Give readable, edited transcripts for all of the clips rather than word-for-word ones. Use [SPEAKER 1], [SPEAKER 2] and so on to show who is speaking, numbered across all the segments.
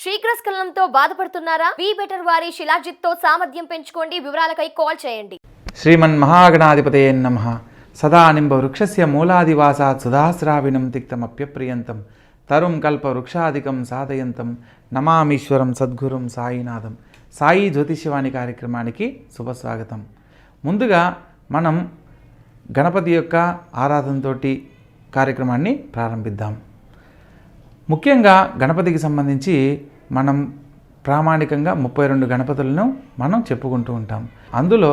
[SPEAKER 1] శ్రీకృష్ణంతో బాధపడుతున్నారా? Be better వారి శిలాజిత్తో సామర్థ్యం పెంచుకోండి. వివరాలకై కాల్ చేయండి.
[SPEAKER 2] శ్రీమన్మహాగణాధిపతయే నమః. సదా నింబ వృక్షస్య మూలాదివాసాత్ సుధాశ్రావిణం తిక్తమప్యప్రియంతం తరుం కల్ప వృక్షాధికం సాధయంతం నమామీశ్వరం సద్గురుం సాయినాథం. సాయి జ్యోతిష్యవాణి కార్యక్రమానికి శుభస్వాగతం. ముందుగా మనం గణపతి యొక్క ఆరాధనతోటి కార్యక్రమాన్ని ప్రారంభిద్దాం. ముఖ్యంగా గణపతికి సంబంధించి మనం ప్రామాణికంగా 32 గణపతులను మనం చెప్పుకుంటూ ఉంటాం. అందులో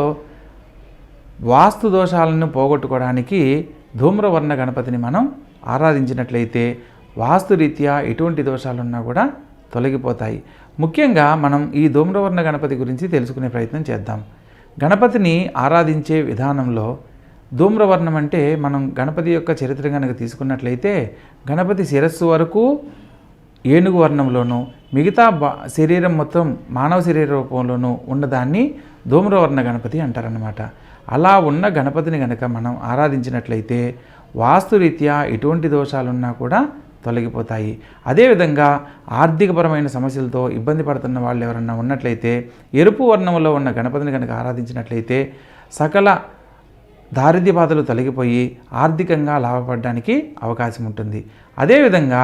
[SPEAKER 2] వాస్తు దోషాలను పోగొట్టుకోవడానికి ధూమ్రవర్ణ గణపతిని మనం ఆరాధించినట్లయితే వాస్తురీత్యా ఎటువంటి దోషాలున్నా కూడా తొలగిపోతాయి. ముఖ్యంగా మనం ఈ ధూమ్రవర్ణ గణపతి గురించి తెలుసుకునే ప్రయత్నం చేద్దాం. గణపతిని ఆరాధించే విధానంలో ధూమ్రవర్ణం అంటే మనం గణపతి యొక్క చరిత్ర కనుక తీసుకున్నట్లయితే గణపతి శిరస్సు వరకు ఏనుగు వర్ణంలోనూ మిగతా శరీరం మొత్తం మానవ శరీర రూపంలోనూ ఉన్నదాన్ని ధూమ్రవర్ణ గణపతి అంటారన్నమాట. అలా ఉన్న గణపతిని కనుక మనం ఆరాధించినట్లయితే వాస్తురీత్యా ఎటువంటి దోషాలున్నా కూడా తొలగిపోతాయి. అదేవిధంగా ఆర్థికపరమైన సమస్యలతో ఇబ్బంది పడుతున్న వాళ్ళు ఎవరన్నా ఉన్నట్లయితే ఎరుపు వర్ణంలో ఉన్న గణపతిని కనుక ఆరాధించినట్లయితే సకల దారిద్ర్య బాధలు తొలగిపోయి ఆర్థికంగా లాభపడడానికి అవకాశం ఉంటుంది. అదేవిధంగా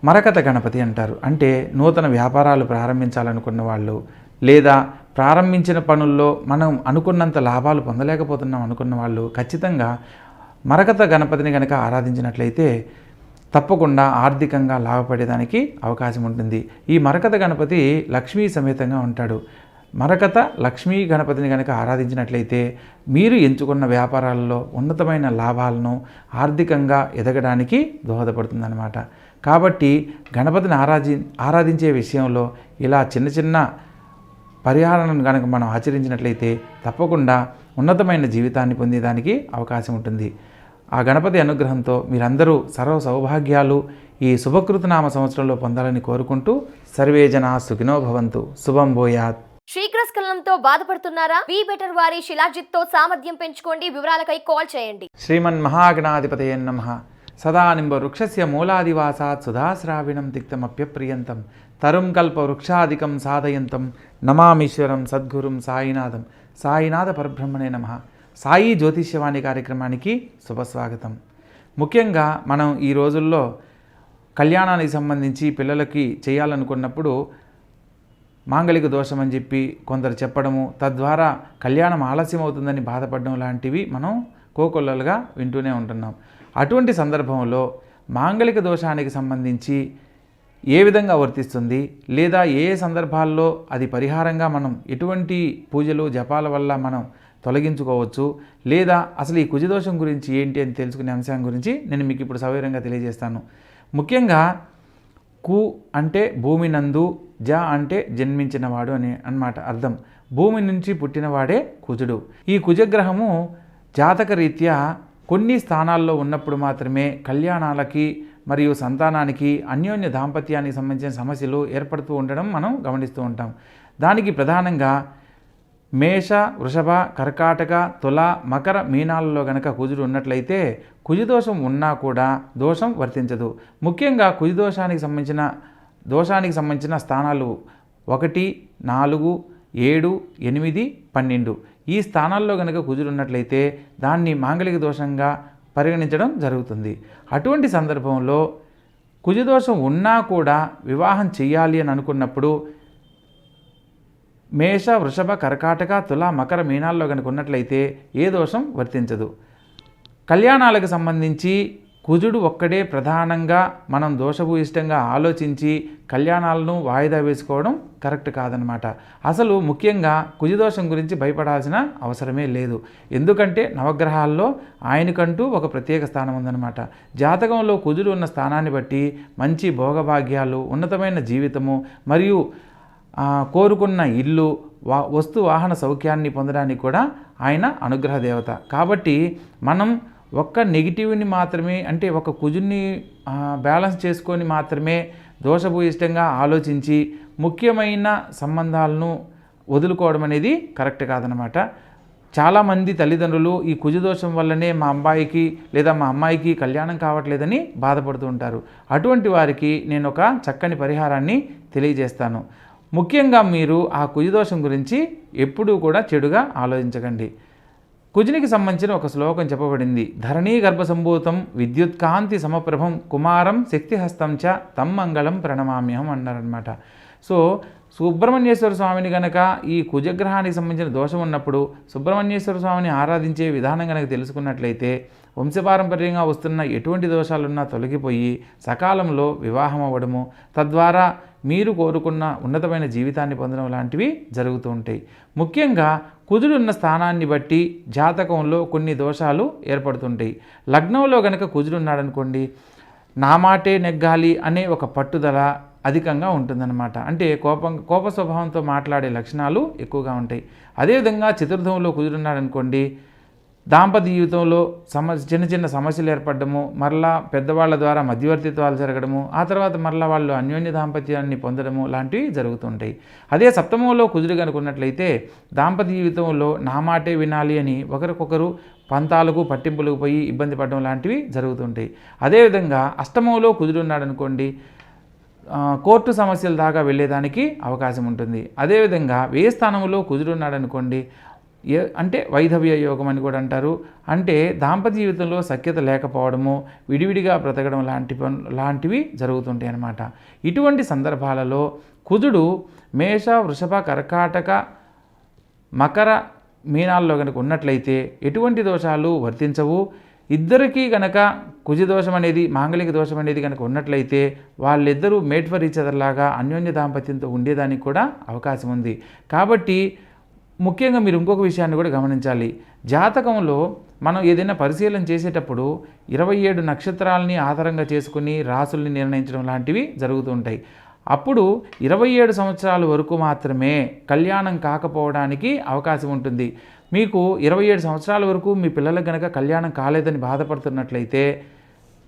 [SPEAKER 2] మరకత గణపతి అంటారు. అంటే నూతన వ్యాపారాలు ప్రారంభించాలనుకున్న వాళ్ళు లేదా ప్రారంభించిన పనుల్లో మనం అనుకున్నంత లాభాలు పొందలేకపోతున్నాం అనుకున్న వాళ్ళు ఖచ్చితంగా మరకత గణపతిని కనుక ఆరాధించినట్లయితే తప్పకుండా ఆర్థికంగా లాభపడేదానికి అవకాశం ఉంటుంది. ఈ మరకత గణపతి లక్ష్మీ సమేతంగా ఉంటాడు. మరకత లక్ష్మీ గణపతిని కనుక ఆరాధించినట్లయితే మీరు ఎంచుకున్న వ్యాపారాలలో ఉన్నతమైన లాభాలను ఆర్థికంగా ఎదగడానికి దోహదపడుతుందన్నమాట. కాబట్టి గణపతిని ఆరాధించే విషయంలో ఇలా చిన్న చిన్న పరిహారాలను కనుక మనం ఆచరించినట్లయితే తప్పకుండా ఉన్నతమైన జీవితాన్ని పొందేదానికి అవకాశం ఉంటుంది. ఆ గణపతి అనుగ్రహంతో మీరందరూ సర్వ సౌభాగ్యాలు ఈ శుభకృతనామ సంవత్సరంలో పొందాలని కోరుకుంటూ సర్వే జనా సుఖినో భవంతు. శుభం భూయాత్.
[SPEAKER 1] శ్రీకృష్ణంతో బాధపడుతున్నారా? బీ బెటర్ వారి శిలాజిత్తో సామర్థ్యం పెంచుకోండి. వివరాలకై కాల్ చేయండి.
[SPEAKER 2] శ్రీమన్మహాగణాధిపతయే నమః. సదా నింబ వృక్షస్య మూలాదివాసాత్ సుధాశ్రావిణం తిక్తమప్యప్రియంతం తరుం కల్ప వృక్షాధికం సాధయంతం నమామీశ్వరం సద్గురుం సాయినాథం. సాయినాథ పరబ్రహ్మణే నమః. సాయి జ్యోతిష్యవాణి కార్యక్రమానికి శుభస్వాగతం. ముఖ్యంగా మనం ఈ రోజుల్లో కళ్యాణానికి సంబంధించి పిల్లలకి చేయాలనుకున్నప్పుడు మాంగళిక దోషం అని చెప్పి కొందరు చెప్పడము, తద్వారా కళ్యాణం ఆలస్యం అవుతుందని బాధపడడం లాంటివి మనం కోకొల్లలుగా వింటూనే ఉంటున్నాం. అటువంటి సందర్భంలో మాంగళిక దోషానికి సంబంధించి ఏ విధంగా వర్తిస్తుంది లేదా ఏ సందర్భాల్లో అది పరిహారంగా మనం ఎటువంటి పూజలు జపాల వల్ల మనం తొలగించుకోవచ్చు లేదా అసలు ఈ కుజదోషం గురించి ఏంటి అని తెలుసుకునే అంశం గురించి నేను మీకు ఇప్పుడు సవివరంగా తెలియజేస్తాను. ముఖ్యంగా కు అంటే భూమి నందు, జ అంటే జన్మించినవాడు అని అన్నమాట అర్థం. భూమి నుంచి పుట్టినవాడే కుజుడు. ఈ కుజగ్రహము జాతక రీత్యా కొన్ని స్థానాల్లో ఉన్నప్పుడు మాత్రమే కళ్యాణాలకి మరియు సంతానానికి అన్యోన్య దాంపత్యానికి సంబంధించిన సమస్యలు ఏర్పడుతూ ఉండడం మనం గమనిస్తూ ఉంటాం. దానికి ప్రధానంగా మేష, వృషభ, కర్కాటక, తుల, మకర, మీనాలలో గనక కుజుడు ఉన్నట్లయితే కుజదోషం ఉన్నా కూడా దోషం వర్తించదు. ముఖ్యంగా కుజదోషానికి సంబంధించిన స్థానాలు 1, 4, 7, 8, 12 ఈ స్థానాల్లో కనుక కుజుడు ఉన్నట్లయితే దాన్ని మాంగళిక దోషంగా పరిగణించడం జరుగుతుంది. అటువంటి సందర్భంలో కుజదోషం ఉన్నా కూడా వివాహం చేయాలి అని అనుకున్నప్పుడు మేష, వృషభ, కర్కాటక, తుల, మకర, మీనాల్లో కనుక ఉన్నట్లయితే ఏ దోషం వర్తించదు. కళ్యాణాలకు సంబంధించి కుజుడు ఒక్కడే ప్రధానంగా మనం దోషభూయిష్టంగా ఆలోచించి కళ్యాణాలను వాయిదా వేసుకోవడం కరెక్ట్ కాదనమాట. అసలు ముఖ్యంగా కుజదోషం గురించి భయపడాల్సిన అవసరమే లేదు. ఎందుకంటే నవగ్రహాల్లో ఆయనకంటూ ఒక ప్రత్యేక స్థానం ఉందన్నమాట. జాతకంలో కుజుడు ఉన్న స్థానాన్ని బట్టి మంచి భోగభాగ్యాలు, ఉన్నతమైన జీవితము మరియు కోరుకున్న ఇల్లు, వస్తు వాహన సౌఖ్యాన్ని పొందడానికి కూడా ఆయన అనుగ్రహ దేవత. కాబట్టి మనం ఒక్క నెగిటివ్ని మాత్రమే అంటే ఒక కుజుని బ్యాలెన్స్ చేసుకొని మాత్రమే దోషభూయిష్టంగా ఆలోచించి ముఖ్యమైన సంబంధాలను వదులుకోవడం అనేది కరెక్ట్ కాదనమాట. చాలామంది తల్లిదండ్రులు ఈ కుజదోషం వల్లనే మా అబ్బాయికి లేదా మా అమ్మాయికి కళ్యాణం కావట్లేదని బాధపడుతూ ఉంటారు. అటువంటి వారికి నేను ఒక చక్కని పరిహారాన్ని తెలియజేస్తాను. ముఖ్యంగా మీరు ఆ కుజదోషం గురించి ఎప్పుడూ కూడా చెడుగా ఆలోచించకండి. కుజునికి సంబంధించిన ఒక శ్లోకం చెప్పబడింది. ధరణీ గర్భసంభూతం విద్యుత్కాంతి సమప్రభం కుమారం శక్తిహస్తం చ తం మంగళం ప్రణమామ్యహం అన్నారనమాట. సో సుబ్రహ్మణ్యేశ్వర స్వామిని గనక ఈ కుజగ్రహానికి సంబంధించిన దోషం ఉన్నప్పుడు సుబ్రహ్మణ్యేశ్వర స్వామిని ఆరాధించే విధానం కనుక తెలుసుకున్నట్లయితే వంశపారంపర్యంగా వస్తున్న ఎటువంటి దోషాలున్నా తొలగిపోయి సకాలంలో వివాహం అవ్వడము, తద్వారా మీరు కోరుకున్న ఉన్నతమైన జీవితాన్ని పొందడం లాంటివి జరుగుతూ ఉంటాయి. ముఖ్యంగా కుజుడున్న స్థానాన్ని బట్టి జాతకంలో కొన్ని దోషాలు ఏర్పడుతుంటాయి. లగ్నంలో గనక కుజుడున్నాడనుకోండి, నా మాటే నెగ్గాలి అనే ఒక పట్టుదల అధికంగా ఉంటుందన్నమాట. అంటే కోప స్వభావంతో మాట్లాడే లక్షణాలు ఎక్కువగా ఉంటాయి. అదేవిధంగా చతుర్థంలో కుజుడున్నాడనుకోండి, దాంపత్య జీవితంలో చిన్న చిన్న సమస్యలు ఏర్పడము, మరలా పెద్దవాళ్ళ ద్వారా మధ్యవర్తిత్వాలు జరగడము, ఆ తర్వాత మరలా వాళ్ళు అన్యోన్య దాంపత్యాన్ని పొందడము లాంటివి జరుగుతుంటాయి. అదే సప్తమంలో కుజుడు కనుకున్నట్లయితే దాంపత్య జీవితంలో నా మాటే వినాలి అని ఒకరికొకరు పంతాలకు పట్టింపులకు పోయి ఇబ్బంది పడడం లాంటివి జరుగుతుంటాయి. అదేవిధంగా అష్టమంలో కుజుడు ఉన్నాడనుకోండి, కోర్టు సమస్యల దాకా వెళ్ళేదానికి అవకాశం ఉంటుంది. అదేవిధంగా వ్యయ స్థానంలో కుజుడు ఉన్నాడనుకోండి, అంటే వైధవ్య యోగం అని కూడా అంటారు. అంటే దాంపత్య జీవితంలో సఖ్యత లేకపోవడము, విడివిడిగా బ్రతకడం లాంటివి జరుగుతుంటాయి అన్నమాట. ఇటువంటి సందర్భాలలో కుజుడు మేష, వృషభ, కర్కాటక, మకర, మీనాల్లో కనుక ఉన్నట్లయితే ఎటువంటి దోషాలు వర్తించవు. ఇద్దరికీ గనక కుజదోషం అనేది, మాంగళిక దోషం అనేది కనుక ఉన్నట్లయితే వాళ్ళిద్దరూ మేట్ ఫర్ ఈచ్ అదర్ లాగా అన్యోన్య దాంపత్యంతో ఉండేదానికి కూడా అవకాశం ఉంది. కాబట్టి ముఖ్యంగా మీరు ఇంకొక విషయాన్ని కూడా గమనించాలి. జాతకంలో మనం ఏదైనా పరిశీలన చేసేటప్పుడు 27 నక్షత్రాలని ఆధారంగా చేసుకుని రాసుల్ని నిర్ణయించడం లాంటివి జరుగుతూ ఉంటాయి. అప్పుడు 27 సంవత్సరాల వరకు మాత్రమే కళ్యాణం కాకపోవడానికి అవకాశం ఉంటుంది. మీకు 27 సంవత్సరాల వరకు మీ పిల్లలకు కనుక కళ్యాణం కాలేదని బాధపడుతున్నట్లయితే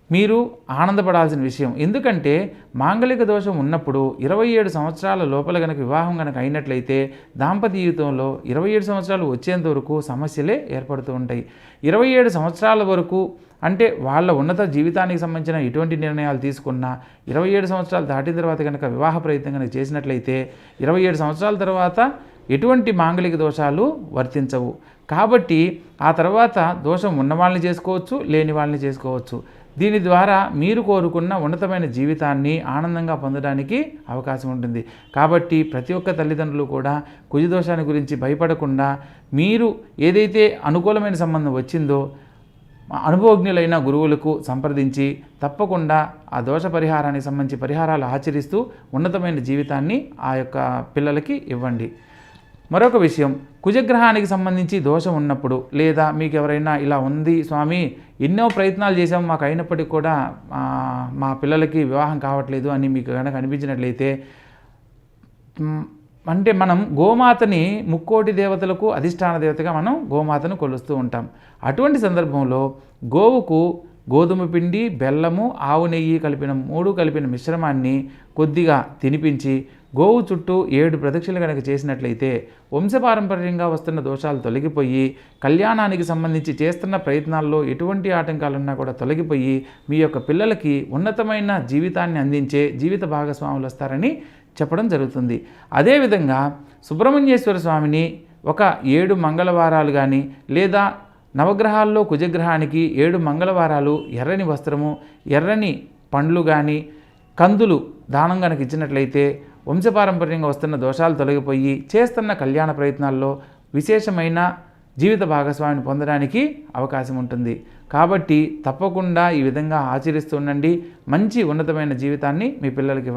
[SPEAKER 2] మీరు ఆనందపడాల్సిన విషయం. ఎందుకంటే మాంగళిక దోషం ఉన్నప్పుడు 27 సంవత్సరాల లోపల కనుక వివాహం కనుక అయినట్లయితే దాంపత్య జీవితంలో 27 సంవత్సరాలు వచ్చేంత వరకు సమస్యలే ఏర్పడుతూ ఉంటాయి. 27 సంవత్సరాల వరకు అంటే వాళ్ళ ఉన్నత జీవితానికి సంబంధించిన ఎటువంటి నిర్ణయాలు తీసుకున్నా 27 సంవత్సరాలు దాటిన తర్వాత కనుక వివాహ ప్రయత్నం కనుక చేసినట్లయితే 27 సంవత్సరాల తర్వాత ఎటువంటి మాంగళిక దోషాలు వర్తించవు. కాబట్టి ఆ తర్వాత దోషం ఉన్న వాళ్ళని చేసుకోవచ్చు, లేని వాళ్ళని చేసుకోవచ్చు. దీని ద్వారా మీరు కోరుకున్న ఉన్నతమైన జీవితాన్ని ఆనందంగా పొందడానికి అవకాశం ఉంటుంది. కాబట్టి ప్రతి ఒక్క తల్లిదండ్రులు కూడా కుజదోషాన్ని గురించి భయపడకుండా మీరు ఏదైతే అనుకూలమైన సంబంధం వచ్చిందో అనుభవజ్ఞులైన గురువులకు సంప్రదించి తప్పకుండా ఆ దోష పరిహారానికి సంబంధించి పరిహారాలు ఆచరిస్తూ ఉన్నతమైన జీవితాన్ని ఆ యొక్క పిల్లలకి ఇవ్వండి. మరొక విషయం, కుజగ్రహానికి సంబంధించి దోషం ఉన్నప్పుడు లేదా మీకు ఎవరైనా ఇలా ఉంది స్వామి, ఎన్నో ప్రయత్నాలు చేసాము మాకు అయినప్పటికీ కూడా మా పిల్లలకి వివాహం కావట్లేదు అని మీకు కనుక అనిపించినట్లయితే, అంటే మనం గోమాతని ముక్కోటి దేవతలకు అధిష్టాన దేవతగా మనం గోమాతను కొలుస్తూ ఉంటాం. అటువంటి సందర్భంలో గోవుకు గోధుమ పిండి, బెల్లము, ఆవు నెయ్యి కలిపిన మిశ్రమాన్ని కొద్దిగా తినిపించి గోవు చుట్టూ 7 ప్రదక్షిణలు కనుక చేసినట్లయితే వంశపారంపర్యంగా వస్తున్న దోషాలు తొలగిపోయి కళ్యాణానికి సంబంధించి చేస్తున్న ప్రయత్నాల్లో ఎటువంటి ఆటంకాలున్నా కూడా తొలగిపోయి మీ యొక్క పిల్లలకి ఉన్నతమైన జీవితాన్ని అందించే జీవిత భాగస్వాములు వస్తారని చెప్పడం జరుగుతుంది. అదేవిధంగా సుబ్రహ్మణ్యేశ్వర స్వామిని ఒక 7 మంగళవారాలు కానీ లేదా నవగ్రహాల్లో కుజగ్రహానికి 7 మంగళవారాలు ఎర్రని వస్త్రము, ఎర్రని పండ్లు కానీ కందులు దానం కనుక ఇచ్చినట్లయితే వంశపారంపర్యంగా వస్తున్న దోషాలు తొలగిపోయి చేస్తున్న కళ్యాణ ప్రయత్నాల్లో విశేషమైన జీవిత భాగస్వామిని పొందడానికి అవకాశం ఉంటుంది. కాబట్టి తప్పకుండా ఈ విధంగా ఆచరిస్తూ ఉండండి. మంచి ఉన్నతమైన జీవితాన్ని మీ పిల్లలకి